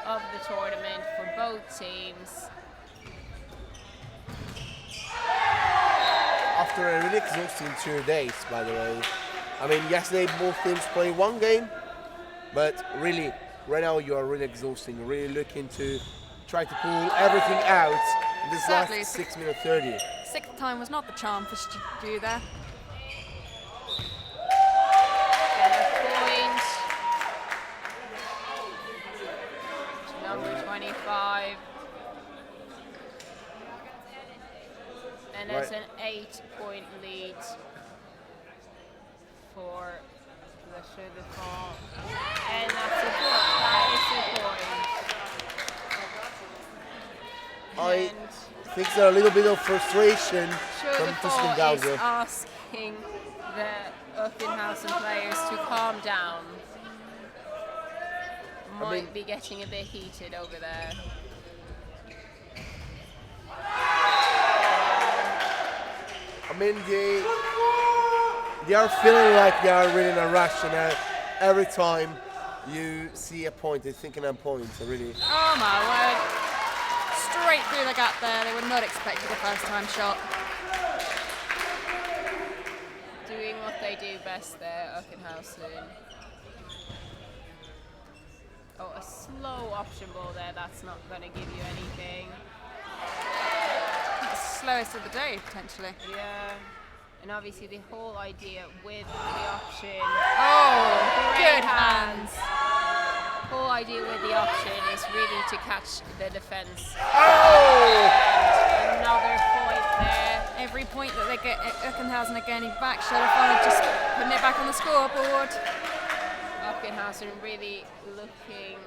S2: of the tournament for both teams.
S3: After a really exhausting 2 days, by the way. I mean, yesterday both teams played one game, but really, right now you are really exhausting. Really looking to try to pull everything out in this
S1: Sadly,
S3: last 6 minutes 30.
S1: Sixth time was not the charm for Stu there.
S2: And a point to number 25. And that's an 8-point lead for the Chaux-de-Fonds. And that's a point. That is a point.
S3: I think there's a little bit of frustration from
S2: Chaux-de-Fonds is
S3: Oeckinghausen.
S2: asking the Oeckinghausen players to calm down. Might be getting a bit heated over there.
S3: I mean, they are feeling like they are really in a rush, and every time you see a point, they're thinking a point, really.
S1: Oh my word. Straight through the gap there. They were not expecting a first time shot.
S2: Doing what they do best there, Oeckinghausen. Oh, a slow option ball there. That's not going to give you anything.
S1: Slowest of the day, potentially.
S2: Yeah. And obviously the whole idea with the option.
S1: Oh,
S2: Great
S1: good hands.
S2: Whole idea with the option is really to catch the defense.
S3: Oh!
S2: Another point there.
S1: Every point that they get, Oeckinghausen are getting back. Chaux-de-Fonds are just putting it back on the scoreboard.
S2: Oeckinghausen really looking.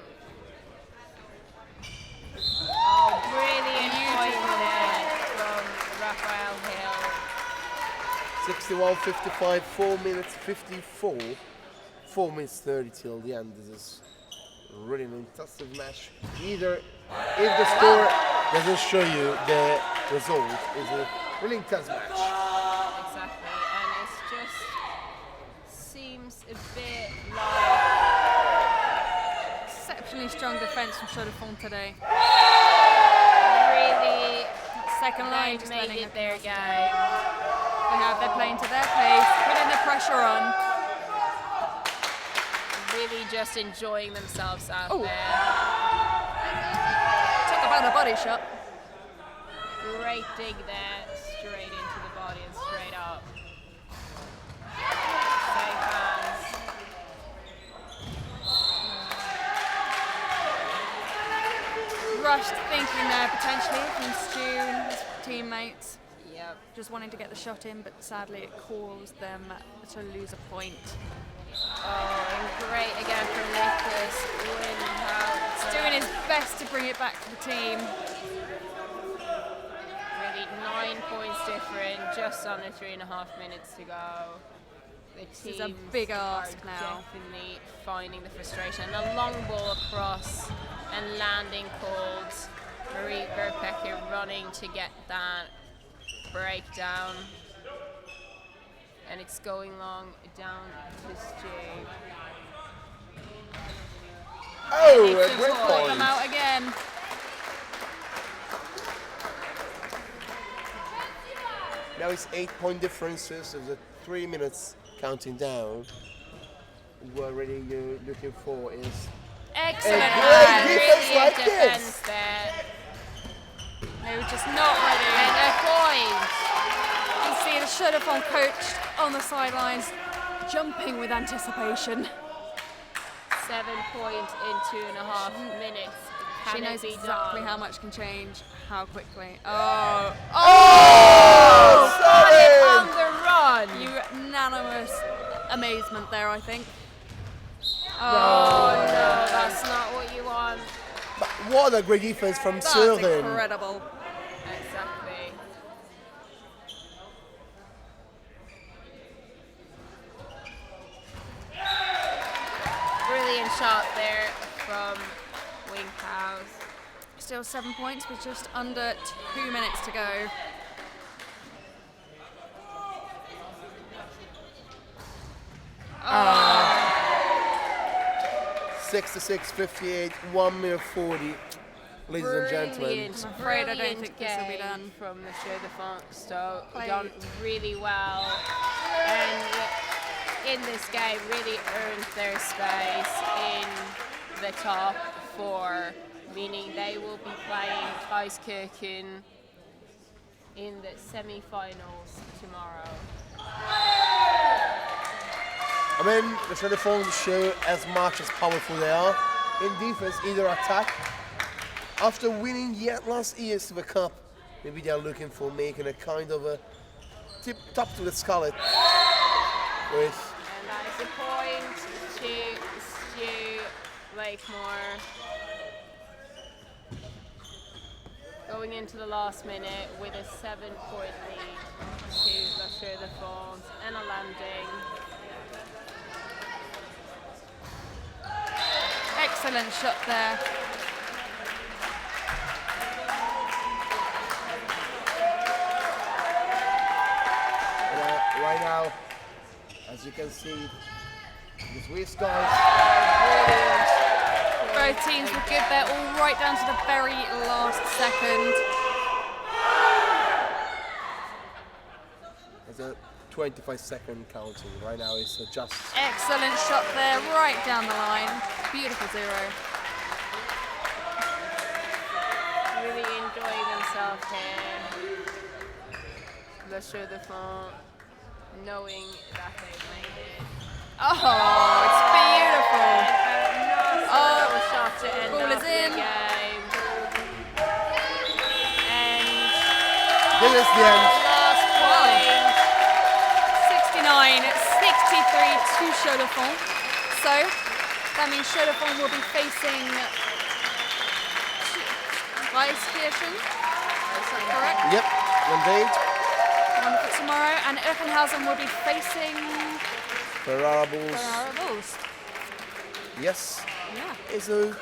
S2: Oh, brilliant point there from Raphael Hill.
S3: 61-55, 4 minutes 54, 4 minutes 30 till the end. This is really an intensive match. Either if the score doesn't show you the result, it's a really intense match.
S2: Exactly, and it just seems a bit like
S1: Exceptionally strong defence from Chaux-de-Fonds today.
S2: really
S1: Second line
S2: they
S1: just
S2: made
S1: letting
S2: it their game.
S1: they're playing to their pace, putting the pressure on.
S2: Really just enjoying themselves out
S1: Ooh.
S2: there.
S1: Talk about a body shot.
S2: Great dig there, straight into the body and straight up. Safe hands.
S1: Rushed thinking there potentially from Stu and his teammates.
S2: Yep.
S1: Just wanting to get the shot in, but sadly it caused them to lose a point.
S2: Oh, and great again from Nicholas Oeckinghausen.
S1: Doing his best to bring it back to the team.
S2: Really 9 points different, just under 3.5 minutes to go. The
S1: This is a
S2: teams
S1: big
S2: are
S1: ask now.
S2: definitely finding the frustration. And a long ball across and landing cold. Marie Verpecker running to get that breakdown. And it's going long down to Stu.
S3: Oh,
S2: It's
S3: a
S2: a
S3: great
S2: goal.
S1: Pull
S3: point.
S1: them out again.
S3: Now it's 8-point differences of the 3 minutes counting down. What really you're looking for is
S1: Excellent.
S3: A great
S1: hands.
S3: defense
S2: Brilliant
S3: like
S2: defense
S3: this.
S2: there.
S1: They were just not ready.
S2: And a point.
S1: You see the Chaux-de-Fonds coach on the sidelines jumping with anticipation.
S2: 7 points in 2.5 minutes. Can
S1: She
S2: it
S1: knows
S2: be
S1: exactly
S2: done?
S1: how much can change, how quickly. Oh,
S2: Got it on the run.
S1: unanimous amazement there, I think.
S2: Oh no, that's not what you want.
S3: But what a great defense from
S1: That's
S3: Sylvan.
S1: incredible.
S2: Exactly. Brilliant shot there from Winkhouse.
S1: Still 7 points with just under 2 minutes to go.
S3: 66, 58, 1 minute 40. Ladies and gentlemen.
S2: Brilliant,
S1: I'm afraid I don't
S2: brilliant
S1: think this will be
S2: game
S1: done.
S2: from the Chaux-de-Fonds. So
S1: Played.
S2: done really well, and in this game really earned their space in the top four, meaning they will be playing Chaux-de-Fonds in the semi-finals tomorrow.
S3: I mean, the Chaux-de-Fonds show as much as powerful they are in defense, either attack. After winning yet last year's the cup, maybe they're looking for making a kind of a tip top to the scarlet with.
S2: And that is a point to Stu Lakemore. Going into the last minute with a 7-point lead to the Chaux-de-Fonds and a landing.
S1: Excellent shot there.
S3: Right now, as you can see, the Swiss guys.
S1: Both teams were good there, all right down to the very last second.
S3: There's a 25-second counting. Right now, it's just.
S1: Excellent shot there, right down the line. Beautiful zero.
S2: Really enjoying themselves here. The Chaux-de-Fonds, knowing that they've made it.
S1: Oh, it's beautiful.
S2: Oh, shot to end
S1: ball
S2: off
S1: is
S2: the
S1: in.
S2: game. And
S3: This is the end.
S2: last point.
S1: 69-63 to Chaux-de-Fonds. So that means Chaux-de-Fonds will be facing Chaux-de-Fonds. Is that correct?
S3: Yep, indeed.
S1: One for tomorrow, and Oeckinghausen will be facing
S3: Ferrara Bulls.
S1: Ferrara Bulls.
S3: Yes.
S1: Yeah.
S3: Is a.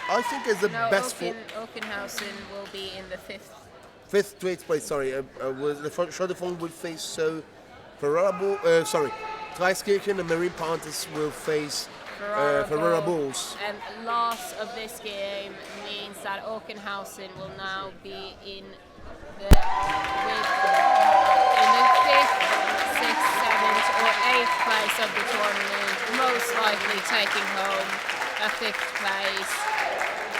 S3: I think is the
S2: No,
S3: best for
S2: Oeckinghausen will be in the
S3: fifth to eighth place. Sorry, was the Chaux-de-Fonds will face Ferrara Bull. Chaux-de-Fonds and Marine Panthers will face Ferrara Bulls.
S2: And loss of this game means that Oeckinghausen will now be in the fifth, sixth, seventh, or eighth place of the tournament, most likely taking home a fifth place.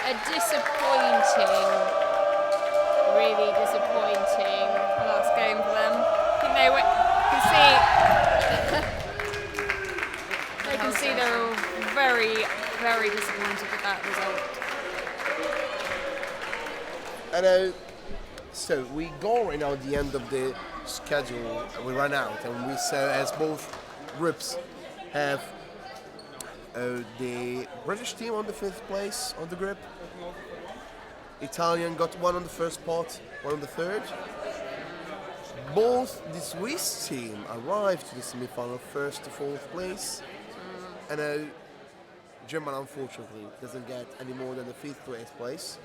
S2: A disappointing, really disappointing
S1: Last game for them. I think they went. You can see they're all very, very disappointed with that result.
S3: I know. So we go right now at the end of the schedule. We run out, and we saw as both groups have the British team on the fifth place on the group. Italian got one on the first spot, one on the third. Both the Swiss team arrived to the semi-final first to fourth place, and Germany unfortunately doesn't get any more than the fifth to eighth place.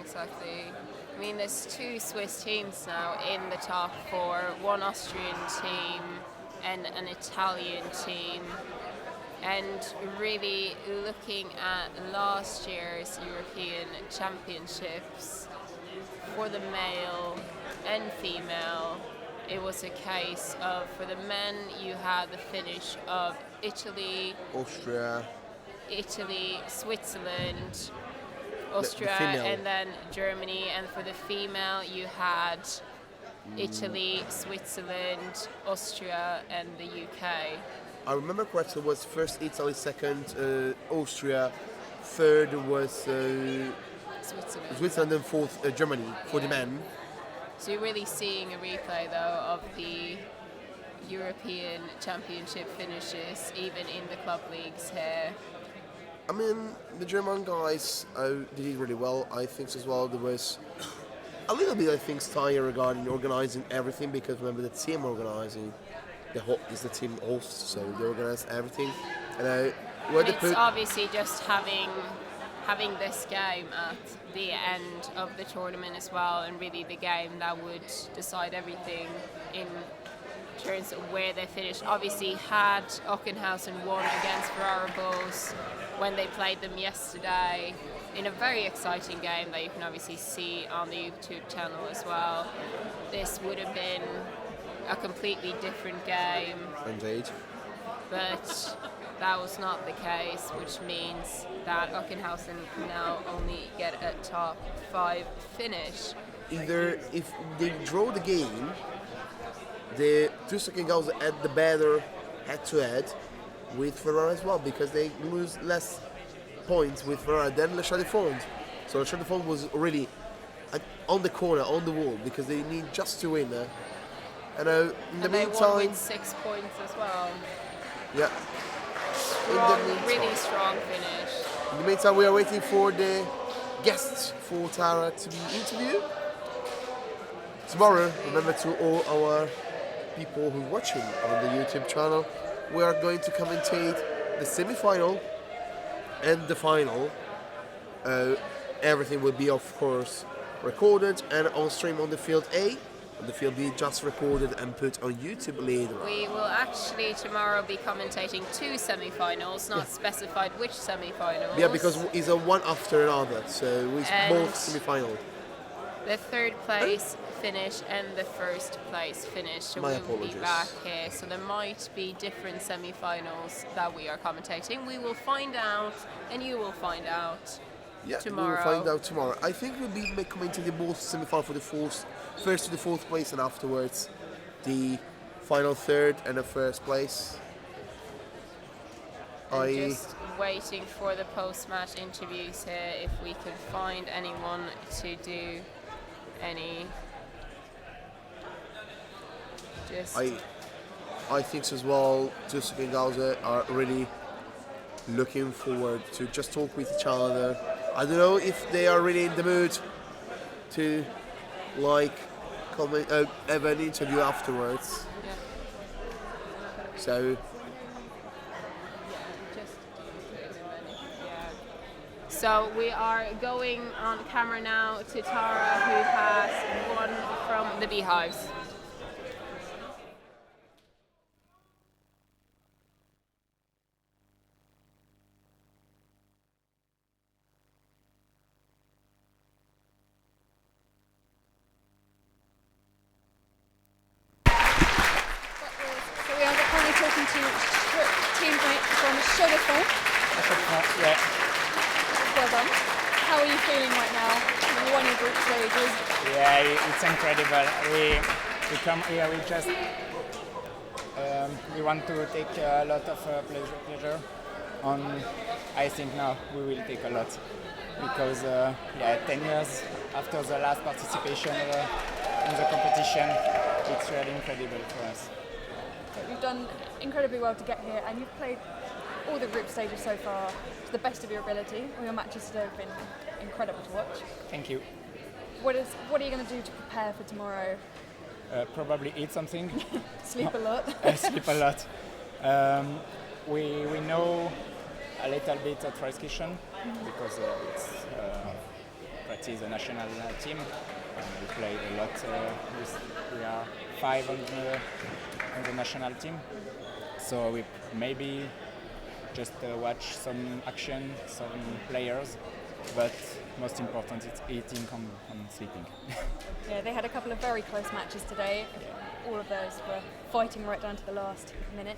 S2: Exactly. I mean, there's two Swiss teams now in the top four, one Austrian team and an Italian team. And really looking at last year's European Championships, for the male and female, it was a case of, for the men, you had the finish of Italy, Switzerland, Austria, and then Germany. And for the female, you had Italy, Switzerland, Austria, and the UK.
S3: I remember correctly, it was first Italy, second Austria, third was Switzerland, and fourth Germany for the men.
S2: So you're really seeing a replay, though, of the European Championship finishes, even in the club leagues here.
S3: I mean, the German guys did really well, I think, as well. There was a little bit, I think, tired regarding organising everything, because remember, the team organising is the team host, so they organise everything. And
S2: it's obviously just having this game at the end of the tournament as well, and really the game that would decide everything in terms of where they finished. Obviously, had Oeckinghausen won against Ferrari when they played them yesterday in a very exciting game that you can obviously see on the YouTube channel as well, this would have been a completely different game.
S3: Indeed.
S2: But that was not the case, which means that Oeckinghausen can now only get a top 5 finish.
S3: Either if they draw the game, the TuS Oeckinghausen had the better head-to-head with Ferrari as well, because they lose less points with Ferrari than the Chaux-de-Fonds. So the Chaux-de-Fonds was really on the corner, on the wall, because they need just to win. And in the
S2: they
S3: meantime,
S2: won with 6 points as well.
S3: Yeah.
S2: Really strong finish.
S3: In the meantime, we are waiting for the guests for Tara to be interviewed. Tomorrow, remember to all our people who are watching on the YouTube channel, we are going to commentate the semi-final and the final. Everything will be, of course, recorded and on stream on the field A. The field B just recorded and put on YouTube later.
S2: We will actually tomorrow be commentating 2 semi-finals, not specified which semi-finals.
S3: Yeah, because it's a one after another, so it's both semi-final.
S2: The 3rd place finish and the 1st place finish. So
S3: My
S2: we'll
S3: apologies.
S2: be back here. So there might be different semi-finals that we are commentating. We will find out, and you will find out.
S3: Yeah,
S2: tomorrow.
S3: we will find out tomorrow. I think we'll be commentating both semi-final for the first to the 4th place, and afterwards the final 3rd and the 1st place.
S2: Just waiting for the post-match interviews here, if we can find anyone to do any.
S3: I think as well, TuS Oeckinghausen are really looking forward to just talk with each other. I don't know if they are really in the mood to have an interview afterwards.
S2: Yeah.
S3: So
S2: So we are going on camera now to Tara, who has won from the Beehives.
S1: Talking to teammate from Chaux-de-Fonds.
S4: Yeah.
S1: Well done. How are you feeling right now? You won your group stages.
S4: Yeah, it's incredible. We come here, we want to take a lot of pleasure. I think now we will take a lot, because 10 years after the last participation in the competition, it's really incredible for us.
S1: You've done incredibly well to get here, and you've played all the group stages so far to the best of your ability. All your matches today have been incredible to watch.
S4: Thank you.
S1: What are you going to do to prepare for tomorrow?
S4: Probably eat something.
S1: Sleep a lot.
S4: Sleep a lot. We know a little bit of rice kitchen, because it's practice a national team. We played a lot. We are 5 on the national team, so we maybe just watch some action, some players, but most important it's eating and sleeping.
S1: Yeah, they had a couple of very close matches today.
S4: Yeah.
S1: All of those were fighting right down to the last minute.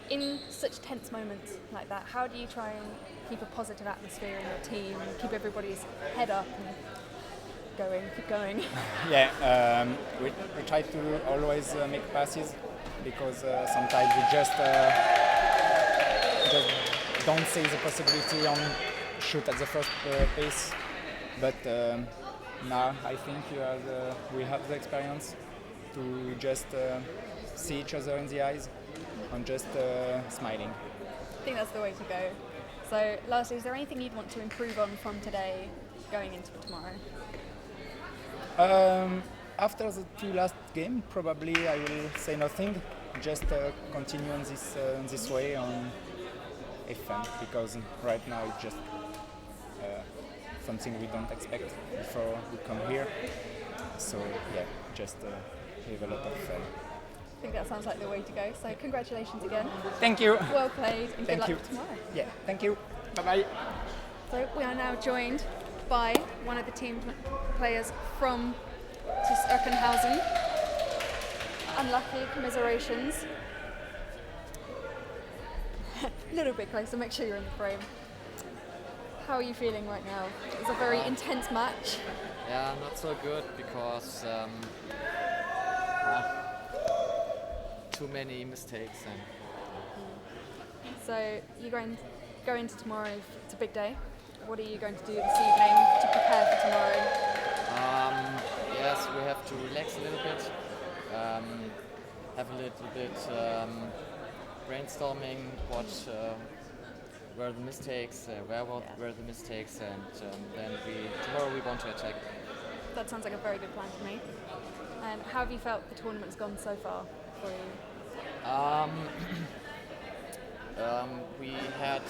S1: In such tense moments like that, how do you try and keep a positive atmosphere in your team, keep everybody's head up and keep going?
S4: Yeah, we try to always make passes, because sometimes we just don't see the possibility on shoot at the first pace. But now I think we have the experience to just see each other in the eyes and just smiling.
S1: I think that's the way to go. So lastly, is there anything you'd want to improve on from today going into tomorrow?
S4: After the 2 last game, probably I will say nothing. Just continue on this way on F1, because right now it's just something we don't expect before we come here. So yeah, just have a lot of fun.
S1: think that sounds like the way to go. So congratulations again.
S4: Thank you.
S1: Well played and
S4: Thank
S1: good
S4: you.
S1: luck tomorrow.
S4: Yeah, thank you. Bye-bye.
S1: So we are now joined by one of the team players from TuS Oeckinghausen. Unlucky, commiserations. A little bit closer, make sure you're in the frame. How are you feeling right now? It's a very intense match.
S5: Yeah, not so good because too many mistakes. And
S1: So you're going to go into tomorrow, it's a big day. What are you going to do this evening to prepare for tomorrow?
S5: yes, we have to relax a little bit, have a little bit brainstorming what were the mistakes, were the mistakes, and then tomorrow we want to attack.
S1: That sounds like a very good plan to me. And how have you felt the tournament's gone so far for you?
S5: We had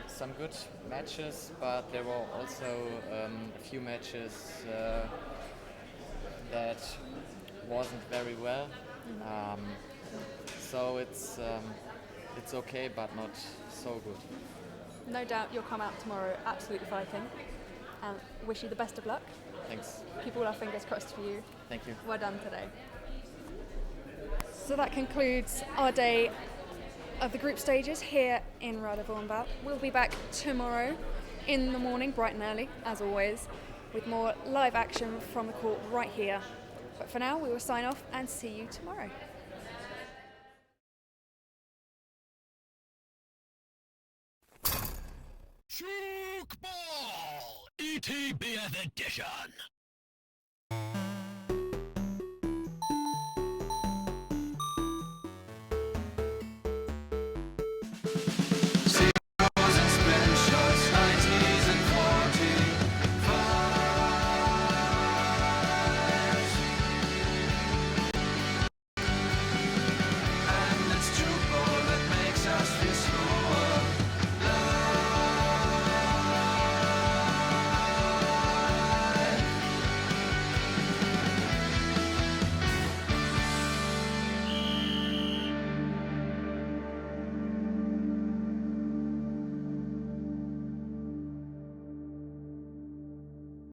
S5: some good matches, but there were also a few matches that wasn't very well. So it's okay, but not so good.
S1: No doubt you'll come out tomorrow absolutely fighting. And wish you the best of luck.
S5: Thanks.
S1: Keep all our fingers crossed for you.
S5: Thank you.
S1: Well done today. So that concludes our day of the group stages here in Radevormwald. We'll be back tomorrow in the morning, bright and early, as always, with more live action from the court right here. But for now, we will sign off and see you tomorrow.
S6: Tchoukball! ETBF edition!